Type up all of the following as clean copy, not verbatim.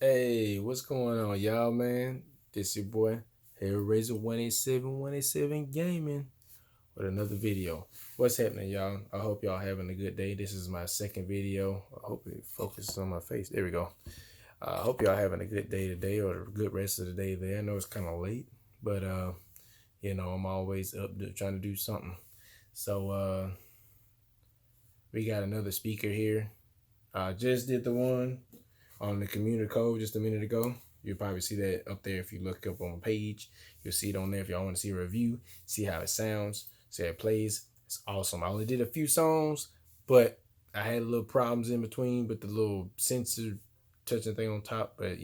Hey, what's going on, y'all, man? This your boy, Hellraiser 187 Gaming with another video. What's happening, y'all? I hope y'all having a good day. This is my second video. I hope it focuses on my face. There we go. I hope y'all having a good day today or a good rest of the day there. I know it's kind of late, but I'm always up to trying to do something. So we got another speaker here. I just did the one on the community code just a minute ago. You'll probably see that up there if you look up on the page. You'll see it on there if y'all want to see a review, see how it sounds, see how it plays. It's awesome. I only did a few songs, but I had a little problems in between with the little sensor touching thing on top, but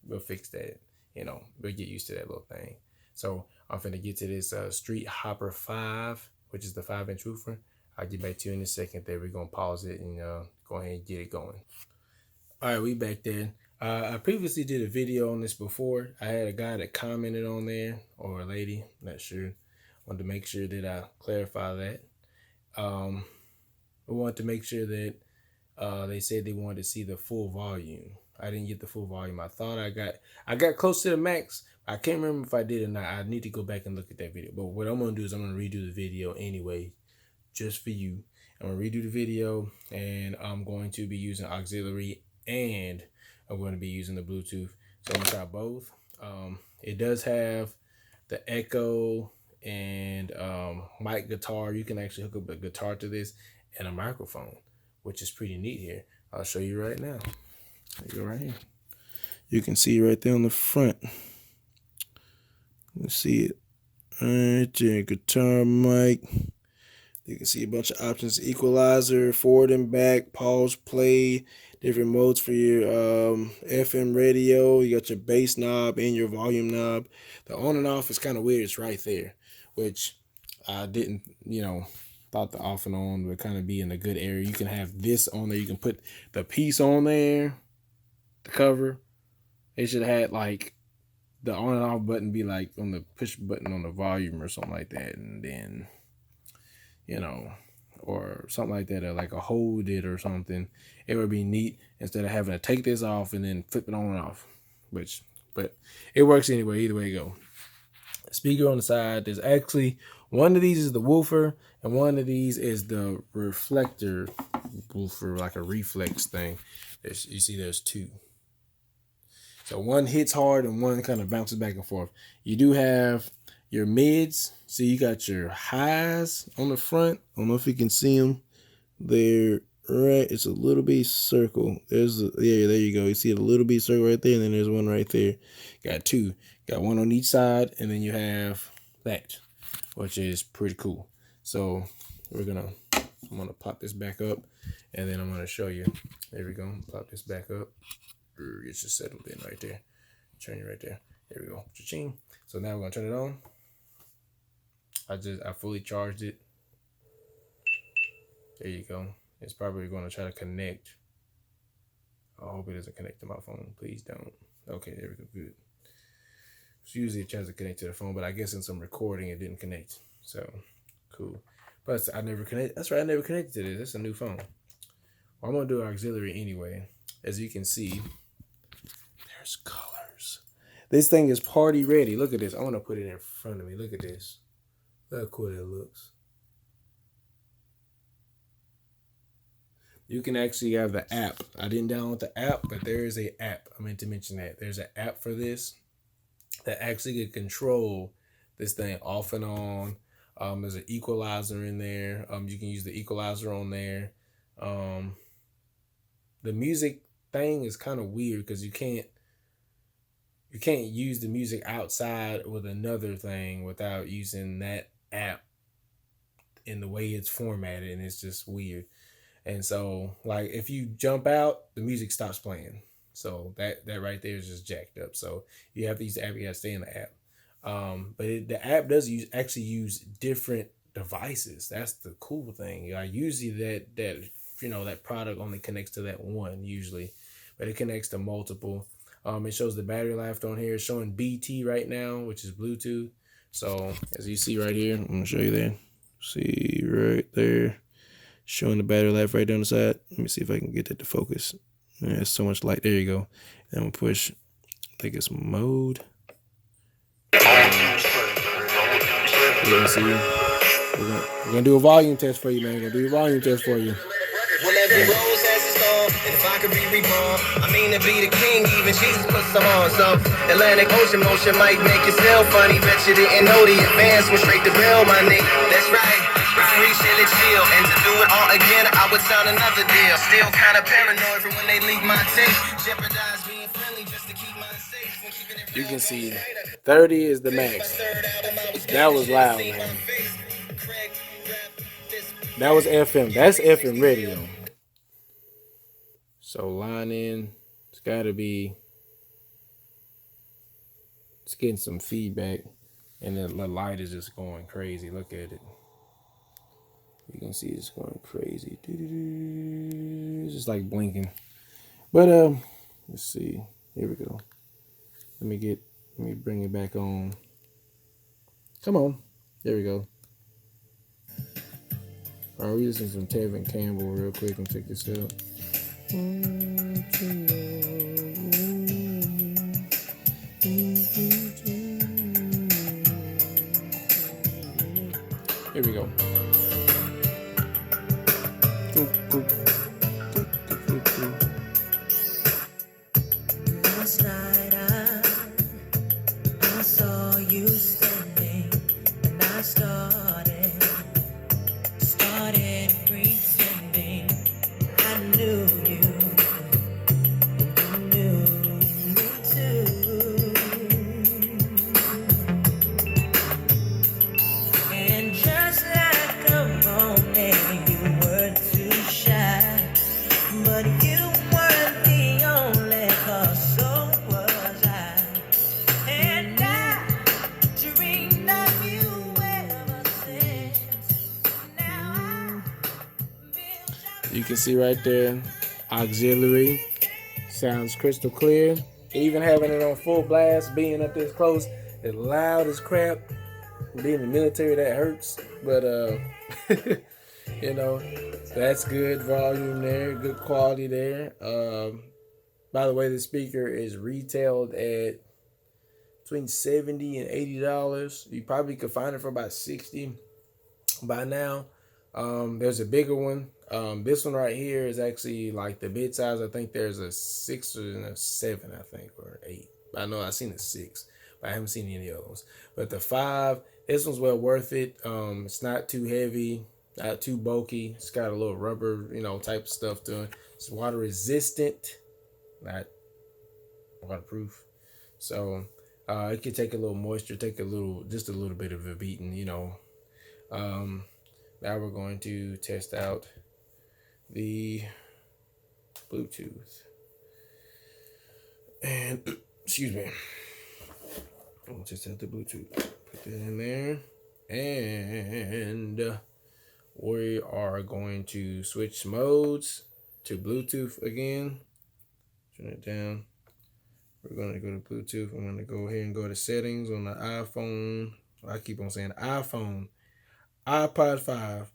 we'll fix that. We'll get used to that little thing. So I'm finna get to this Street Hopper 5, which is the 5-inch woofer. I'll get back to you in a second there. We're gonna pause it and go ahead and get it going. All right, we back then. I previously did a video on this before. I had a guy that commented on there, or a lady, not sure. Wanted to make sure that I clarify that. I wanted to make sure that they said they wanted to see the full volume. I didn't get the full volume. I thought I got close to the max. I can't remember if I did or not. I need to go back and look at that video. But what I'm gonna do is I'm gonna redo the video anyway, just for you. I'm gonna redo the video, and I'm going to be using auxiliary, and I'm going to be using the Bluetooth. So I'm gonna try both. It does have the echo and mic guitar. You can actually hook up a guitar to this and a microphone, which is pretty neat here. I'll show you right now. There you go right here. You can see right there on the front. Let's see it. Right there, guitar, mic. You can see a bunch of options: equalizer, forward and back, pause, play, different modes for your FM radio. You got your bass knob and your volume knob. The on and off is kind of weird. It's right there, which I didn't, thought the off and on would kind of be in a good area. You can have this on there. You can put the piece on there, the cover. It should have had like the on and off button be like on the push button on the volume or something like that, and then or something like that, or like a hold it or something. It would be neat instead of having to take this off and then flip it on and off. But it works anyway. Either way you go. Speaker on the side. There's actually one of these is the woofer, and one of these is the reflector woofer, like a reflex thing. You see, there's two. So one hits hard and one kind of bounces back and forth. You do have your mids. So you got your highs on the front. I don't know if you can see them. They're right. It's a little bit circle. There you go. You see a little bit circle right there, and then there's one right there. Got two. Got one on each side, and then you have that, which is pretty cool. So I'm gonna pop this back up, and then I'm gonna show you. There we go. Pop this back up. It's just settled in right there. Turn it right there. There we go. Cha-ching. So now we're gonna turn it on. I fully charged it. There you go. It's probably gonna try to connect. I hope it doesn't connect to my phone. Please don't. Okay, there we go. Good. So usually it tries to connect to the phone, but I guess in some recording it didn't connect. So cool. But I never connect. That's right. I never connected to this. It's a new phone. Well, I'm gonna do auxiliary anyway. As you can see, there's colors. This thing is party ready. Look at this. I want to put it in front of me. Look at this. Look how cool that looks. You can actually have the app. I didn't download the app, but there is a app. I meant to mention that. There's an app for this that actually can control this thing off and on. There's an equalizer in there. You can use the equalizer on there. The music thing is kind of weird because you can't use the music outside with another thing without using that app in the way it's formatted, and it's just weird. And so, like, if you jump out, the music stops playing. So that right there is just jacked up. So you have to use the app. You got to stay in the app. But the app does actually use different devices. That's the cool thing. Usually that product only connects to that one usually, but it connects to multiple. It shows the battery life on here. It's showing BT right now, which is Bluetooth. So as you see right here, I'm gonna show you there. See right there, showing the battery life right down the side. Let me see if I can get that to focus. Yeah, it's so much light. There you go. Then we'll push, I think it's mode. You can see, we're gonna do a volume test for you, man. We're gonna do a volume test for you. Well, every rose has a storm, and if I could be reborn, I mean to be the king, even Jesus put some on. So Atlantic Ocean motion might make you feel funny. Bet you didn't know the advance went straight to real money. That's right, free, chill, and chill. And to do it all again, I would sign another deal. Still kind of paranoid for when they leak my tape. Jeopardize being friendly just to keep my safe. You can see 30 is the max. That was loud, man. That was FM. That's FM radio. So line in. It's gotta be. It's getting some feedback. And the light is just going crazy. Look at it. You can see it's going crazy. It's just like blinking. But let's see. Here we go. Let me bring it back on. Come on. There we go. All right, we listen to some Tevin Campbell real quick and check this out. Here we go. Last night I saw you standing, and I started pretending I knew you knew me too. And just like a moment, you were too shy, but you weren't the only cause, so was I. And I dreamed of you ever since. Now you can see right there, auxiliary, sounds crystal clear. Even having it on full blast, being up this close, it's loud as crap. Being in the military, that hurts, but you know, that's good volume there, good quality there. By the way, the speaker is retailed at between $70 and $80. You probably could find it for about $60 by now. There's a bigger one. This one right here is actually like the bid size. I think there's a 6 and a 7, I think, or 8. I know I've seen a 6, but I haven't seen any other ones. But the 5, this one's well worth it. It's not too heavy, not too bulky. It's got a little rubber, type of stuff to it. It's water resistant, not waterproof. So it could take a little moisture, just a little bit of a beating, Now we're going to test out the Bluetooth. And, excuse me. We'll test out the Bluetooth. Put that in there. And we are going to switch modes to Bluetooth again. Turn it down. We're going to go to Bluetooth. I'm going to go ahead and go to settings on the iPhone. I keep on saying iPhone. iPod 5.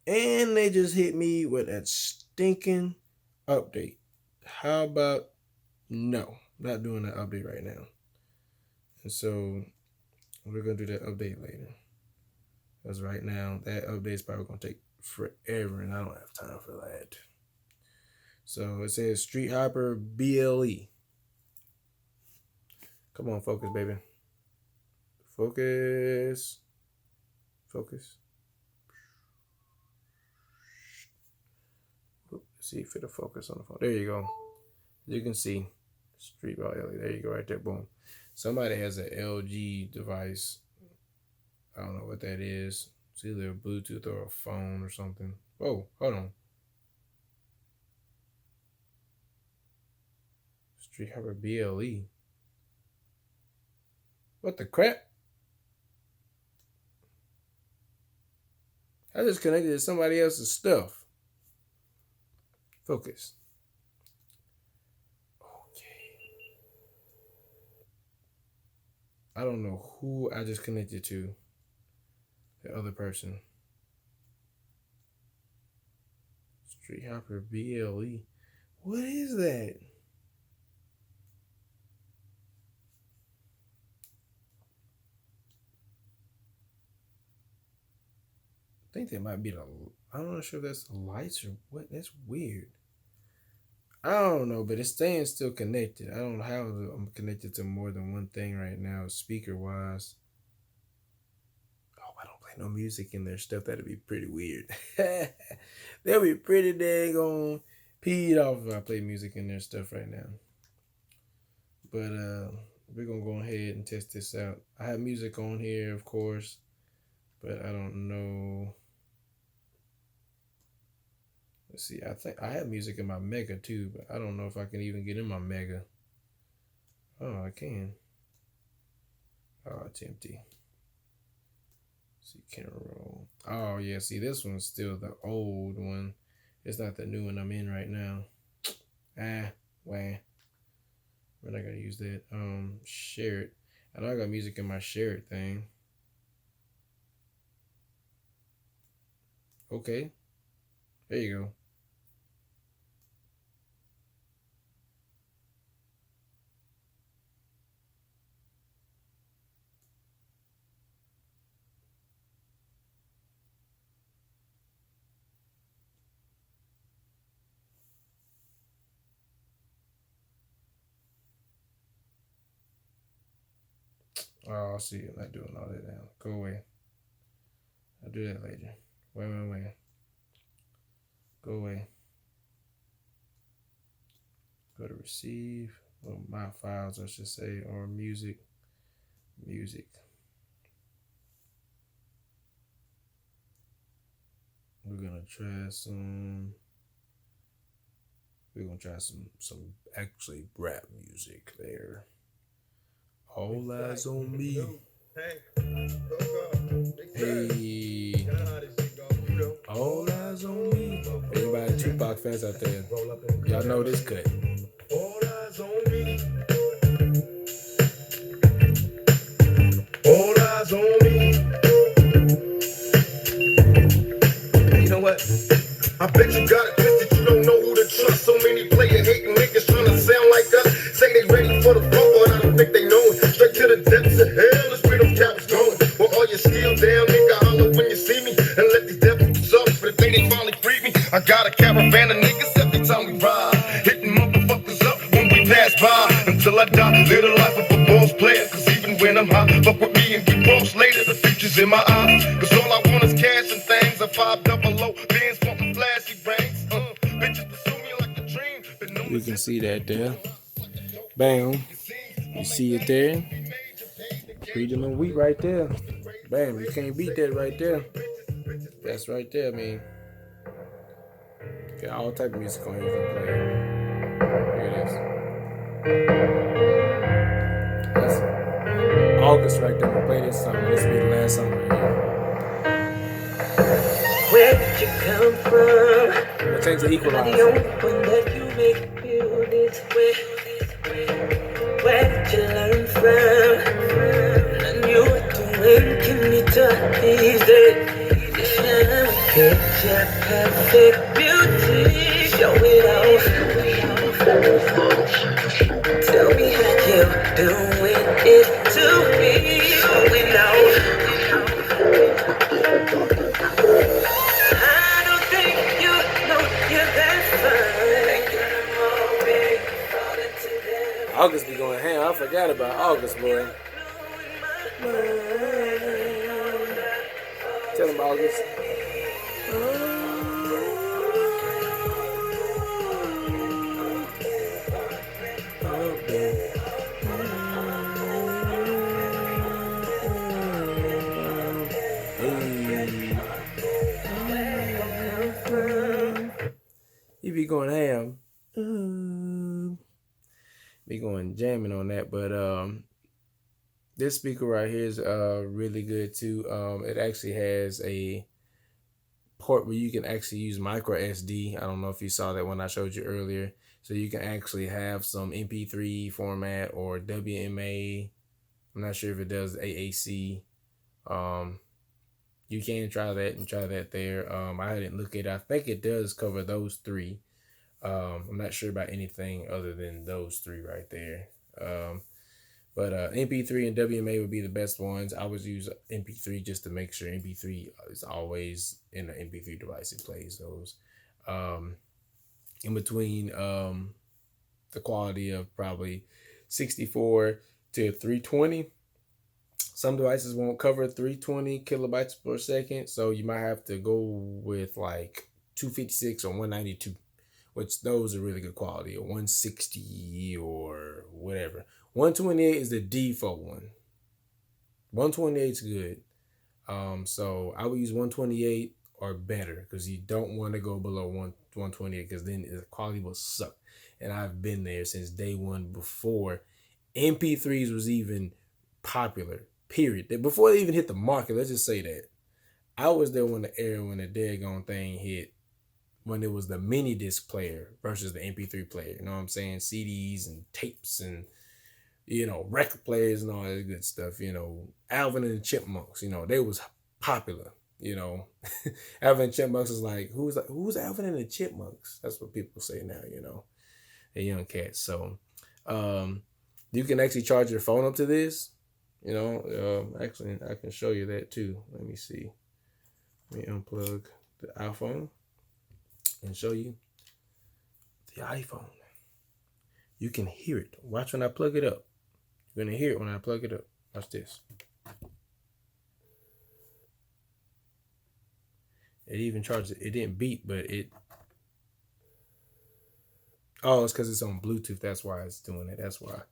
And they just hit me with that stinking update. How about no? Not doing that update right now. And so we're going to do that update later. Because right now, that update is probably going to take forever, and I don't have time for that. So it says Street Hopper BLE. Come on, focus, baby. Focus. Focus. Let's see if it'll focus on the phone. There you go. You can see Street Hopper. There you go, right there. Boom. Somebody has an LG device. I don't know what that is. It's either a Bluetooth or a phone or something. Oh, hold on. Street Hopper BLE. What the crap? I just connected to somebody else's stuff. Focus. Okay. I don't know who I just connected to. The other person. Street Hopper BLE. What is that? think that might be the. I'm not sure if that's the lights or what. That's weird. I don't know, but it's staying still connected. I don't know how I'm connected to more than one thing right now, speaker wise. Oh, I don't play no music in their stuff. That'd be pretty weird. That'd be pretty dang on peed off if I play music in their stuff right now. But we're gonna go ahead and test this out. I have music on here, of course, but I don't know. Let's see. I think I have music in my Mega too, but I don't know if I can even get in my Mega. Oh, I can. Oh, it's empty. See, camera roll. Oh yeah, see, this one's still the old one. It's not the new one I'm in right now. Wah. We're not gonna use that. Share it. I know I got music in my share it thing. Okay. There you go. Oh, I'll see. I'm not doing all that now. Go away. I'll do that later. Wait. Go away. Go to receive. Well, my files, I should say, or music. Music. We're gonna try some. We're gonna try some actually rap music there. All eyes on me. Hey. All eyes on me. Everybody Tupac fans out there, y'all know this cut. All eyes on me. All eyes on me. You know what? I bet you got it twisted, you don't know who to trust. So many player hating niggas trying to sound like us. Say they ready for the flow, but I don't think they know it. Straight to the depths of hell is where them cowards going. Well, all your skill down, nigga, holler when you see me. And let these devils up for the day they finally free me. I got a caravan of niggas every time we ride. Hitting motherfuckers up when we pass by. Until I die, live the life of a boss player. Cause even when I'm high, fuck with me and get boss later. The future's in my eyes. Cause all I want is cash and things. A 5 double O, bands wanting flashy rings. Bitches pursue me like a dream. You can see that there. Bam. You see it there? Freedom and wheat right there. Bam. You can't beat that right there. That's right there, man. Got all type of music on here you can play. Here it is. That's August right there. I'm gonna play this song. This will be the last song right here. Where did you come from? I'll change the equalizer. The only one that you make feel this way. Where did you learn from? And you were doing, can you talk these days? Picture perfect beauty, show it off. Tell me how you're doing it to me, show it off. I don't think you know you're that fine. August be going ham. I forgot about August, boy. Tell him, August. You be going ham. Be going jamming on that, but this speaker right here is really good too. It actually has a port where you can actually use micro SD. I don't know if you saw that when I showed you earlier. So you can actually have some MP3 format or WMA. I'm not sure if it does AAC. You can try that there. I didn't look at it. I think it does cover those three. I'm not sure about anything other than those three right there. But MP3 and WMA would be the best ones. I would use MP3 just to make sure MP3 is always in an MP3 device. It plays those. In between the quality of probably 64 to 320. Some devices won't cover 320 kilobytes per second, so you might have to go with like 256 or 192, which those are really good quality, or 160 or whatever. 128 is the default one. 128 is good. So I would use 128 or better, because you don't want to go below 128, because then the quality will suck. And I've been there since day one, before MP3s was even popular. Period. Before they even hit the market, let's just say that. I was there when the daggone thing hit, when it was the mini disc player versus the MP3 player. You know what I'm saying? CDs and tapes and, record players and all that good stuff. Alvin and the Chipmunks, they was popular. Alvin and Chipmunks is like, who's Alvin and the Chipmunks? That's what people say now, the young cats. So you can actually charge your phone up to this. Actually, I can show you that too. Let me see. Let me unplug the iPhone and show you the iPhone. You can hear it. Watch when I plug it up. You're going to hear it when I plug it up. Watch this. It even charged it. It didn't beep, but it... Oh, it's because it's on Bluetooth. That's why it's doing it. That's why.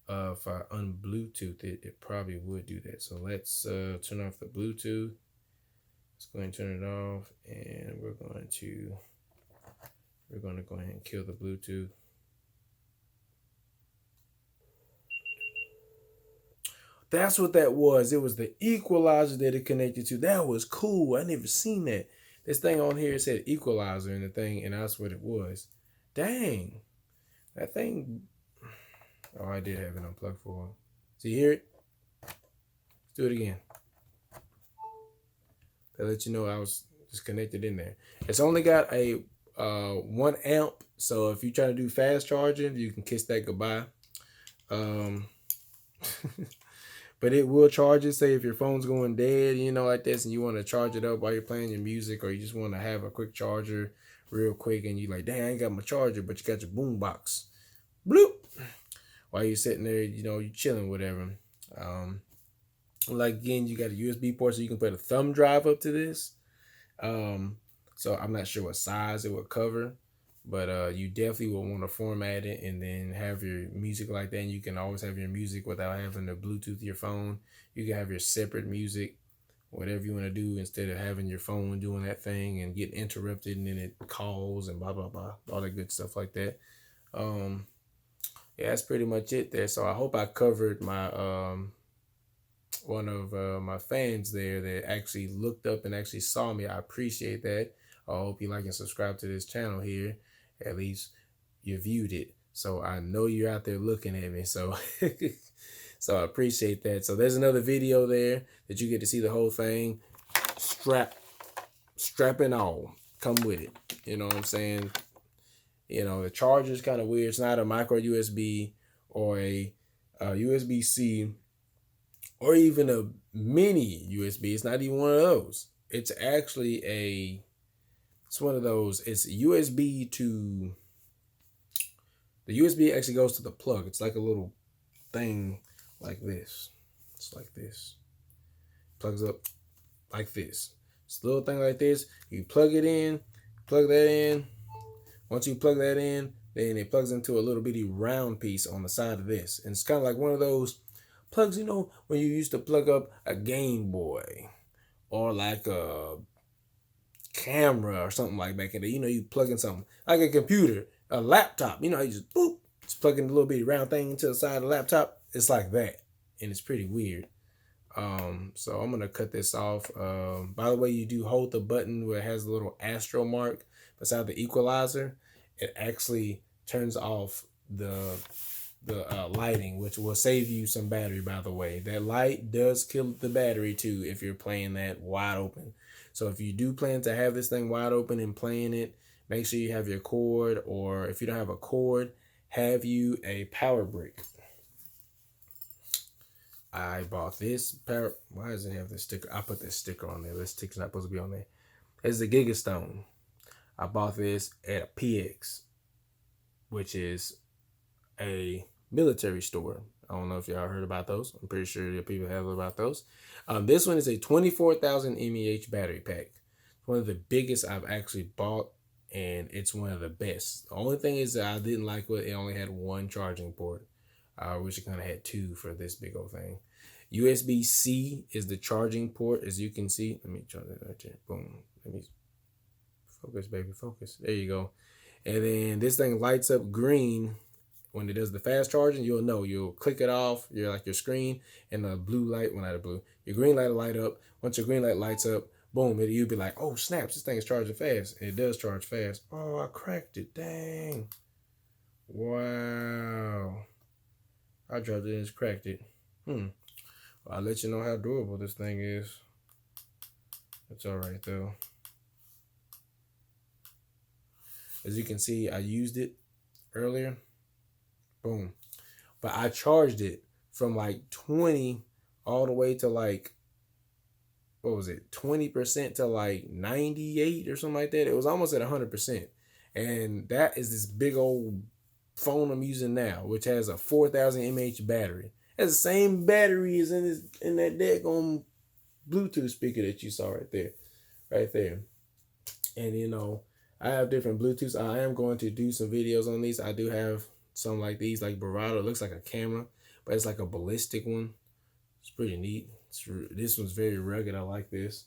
If I un-Bluetooth it probably would do that. So let's turn off the Bluetooth. Let's go ahead and turn it off, and we're going to go ahead and kill the Bluetooth. That's what that was. It was the equalizer that it connected to. That was cool. I never seen that. This thing on here said equalizer in the thing, and that's what it was. Dang, that thing. Oh, I did have it unplugged for a while. So you hear it? Let's do it again. That let you know I was just connected in there. It's only got a 1 amp, so if you try to do fast charging, you can kiss that goodbye. But it will charge it. Say if your phone's going dead, like this, and you want to charge it up while you're playing your music, or you just want to have a quick charger real quick, and you're like, dang, I ain't got my charger, but you got your boom box. Bloop. While you're sitting there, you're chilling, whatever. Like, again, you got a USB port, so you can put a thumb drive up to this. So I'm not sure what size it would cover, but you definitely will want to format it and then have your music like that. And you can always have your music without having to Bluetooth your phone. You can have your separate music, whatever you want to do, instead of having your phone doing that thing and getting interrupted, and then it calls and blah, blah, blah, all that good stuff like that. Yeah, that's pretty much it there. So I hope I covered my one of my fans there that actually looked up and actually saw me. I appreciate that. I hope you like and subscribe to this channel here. At least you viewed it. So I know you're out there looking at me. So so I appreciate that. So there's another video there that you get to see the whole thing. Strap and all. Come with it. You know what I'm saying? The charger is kind of weird. It's not a micro USB or a USB-C or even a mini USB. It's not even one of those. It's actually it's one of those. It's USB to, the USB actually goes to the plug. It's like a little thing like this. It's like this. Plugs up like this. It's a little thing like this. You plug it in, plug that in. Once you plug that in, then it plugs into a little bitty round piece on the side of this. And it's kind of like one of those plugs, when you used to plug up a Game Boy or like a camera or something like back in there. You plug in something like a computer, a laptop. You just boop, just plug in a little bitty round thing into the side of the laptop. It's like that, and it's pretty weird. So I'm gonna cut this off. By the way, you do hold the button where it has a little astro mark beside the equalizer. It actually turns off the lighting, which will save you some battery, by the way. That light does kill the battery too if you're playing that wide open. So if you do plan to have this thing wide open and playing it, make sure you have your cord, or if you don't have a cord, have you a power brick. I bought this pair. Why does it have this sticker? I put this sticker on there. This sticker's not supposed to be on there. It's the Giga Stone. I bought this at a PX, which is a military store. I don't know if y'all heard about those. I'm pretty sure people have heard about those. This one is a 24,000 mAh battery pack. One of the biggest I've actually bought, and it's one of the best. The only thing is that I didn't like what it only had one charging port. I wish it kind of had two for this big old thing. USB-C is the charging port, as you can see. Let me try that right there. Boom. Let me focus, baby, focus. There you go. And then this thing lights up green. When it does the fast charging, you'll know. You'll click it off, your screen, and the blue light, well, not a blue, your green light will light up. Once your green light lights up, boom, you'll be like, oh, snaps, this thing is charging fast. And it does charge fast. Oh, I cracked it, dang. Wow. I dropped it and just cracked it. Well, I'll let you know how durable this thing is. It's all right, though. As you can see, I used it earlier. Boom. But I charged it from like 20 all the way to like, what was it, 20% to like 98 or something like that. It was almost at 100%. And that is this big old phone I'm using now, which has a 4,000 mAh battery. It has the same battery as in that daggone Bluetooth speaker that you saw right there. And you know, I have different Bluetooths. I am going to do some videos on these. I do have some like these, like Bravado. It looks like a camera, but it's like a ballistic one. It's pretty neat. This one's very rugged. I like this.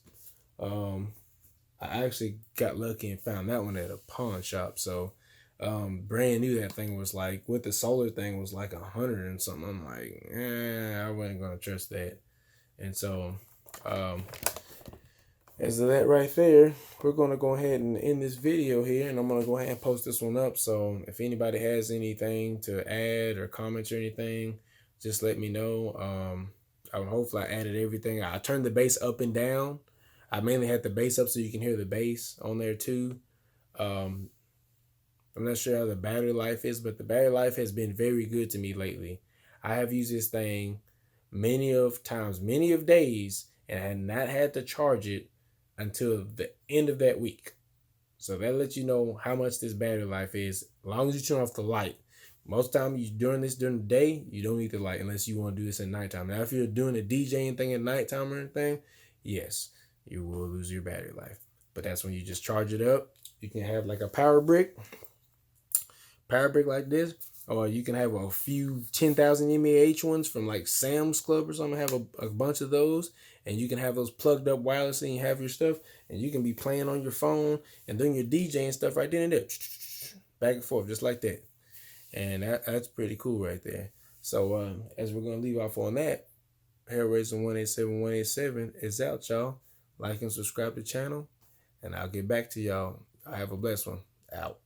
I actually got lucky and found that one at a pawn shop. So brand new, that thing was like, with the solar thing, was like 100 and something. I'm like, I wasn't gonna trust that. And so as of that right there, we're going to go ahead and end this video here, and I'm going to go ahead and post this one up. So if anybody has anything to add or comments or anything, just let me know. Hopefully I added everything. I turned the bass up and down. I mainly had the bass up so you can hear the bass on there too. I'm not sure how the battery life is, but the battery life has been very good to me lately. I have used this thing many of days, and I had not had to charge it until the end of that week. So that lets you know how much this battery life is, as long as you turn off the light. Most time you during the day, you don't need the light unless you want to do this at nighttime. Now, if you're doing a DJing thing at nighttime or anything, yes, you will lose your battery life. But that's when you just charge it up. You can have like a power brick like this, or you can have a few 10,000 mAh ones from like Sam's Club or something. Have a bunch of those, and you can have those plugged up wirelessly and have your stuff, and you can be playing on your phone and doing your DJing stuff right then and there, back and forth, just like that. And that's pretty cool right there. So as we're going to leave off on that, Hellraiser 187 is out, y'all. Like and subscribe to the channel, and I'll get back to y'all. I have a blessed one. Out.